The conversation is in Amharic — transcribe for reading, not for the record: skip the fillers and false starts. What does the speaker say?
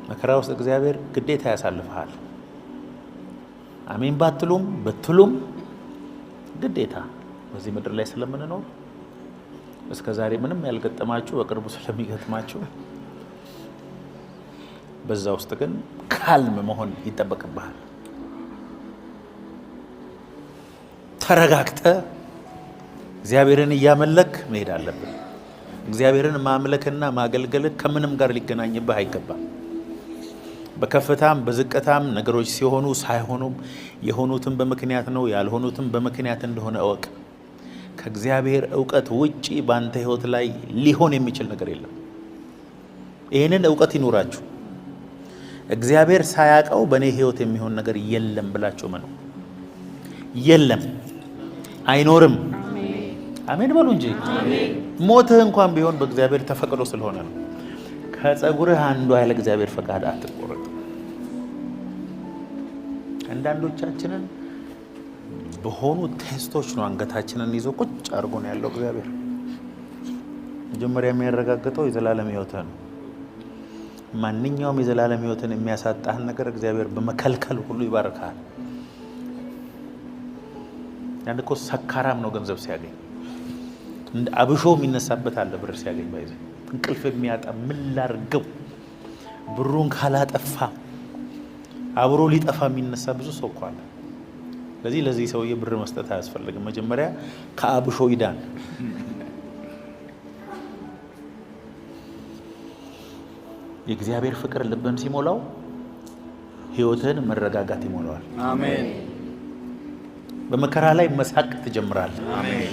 መከራ ውስጥ እግዚአብሔር ግዴታ ያሳልፈሃል። አሜን ባትሉም በትሉም ግዴታ በዚህ ምድር ላይ ስለምንኖር እስከዛሬ ምንም ያልገጠማችሁ በቅርቡ ስለሚገጥማችሁ በዛ ውስጥ ግን ካልም መሆን ይጠበቅብሃል። ተረጋግተ እግዚአብሔርን እያመለክ መሄድ አለብን። እግዚአብሔርን ማምለክና ማገልገል ከምንም ጋር ሊገናኝብህ አይገባም። በከፍታም በዝቅታም ነገሮች ሲሆኑ ሳይሆኑም የሆኑትም በምክንያት ነው፣ ያልሆኑትም በምክንያት እንደሆነ እወቅ። ከእግዚአብሔር ዕውቀት ውጪ ባንተ ህይወት ላይ ሊሆን የሚችል ነገር የለም። ይሄንን ዕውቀት ይኑራችሁ። እግዚአብሔር ሳያቀው በኔ ህይወት የሚሆን ነገር የለም ብላችሁ መኑ። የለም፣ አይኖርም። አሜን በሉ እንጂ። ሞትህ እንኳን ቢሆን በእግዚአብሔር ተፈቅዶ ስለሆነ ነው። ከጸጉርህ አንዱ ያለ እግዚአብሔር ፈቃድ አትቆረጥ። አንዳንዶቻችንን በሆኑ ቴስቶች ነው አንገታችንን ይዞ ቁጭ አድርጎ ነው ያለው እግዚአብሔር። መጀመሪያ የሚያረጋግጠው የዘላለም ህይወት ነው። ማንኛውም የዘላለም ህይወትን የሚያሳጣህን ነገር እግዚአብሔር በመከልከል ሁሉ ይባርካል። ያን እኮ ሰካራም ነው ገንዘብ ሲያገኝ እንደ አብሾ የሚነሳበት አለ። ብር ሲያገኝ ባይዘ እንቅልፍ የሚያጣ ምን ላርገው ብሩን ካላጠፋ አብሮ ሊጠፋ የሚነሳ ብዙ ሰው እኮ አለ። ለዚህ ሰውዬ ብር መስጠት አያስፈልግም። መጀመሪያ ከአብሾ ይዳን። የእግዚአብሔር ፍቅር ልብን ሲሞላው ህይወትን መረጋጋት ይሞላዋል። አሜን። በመከራ ላይ መሳቅ ትጀምራለህ። አሜን።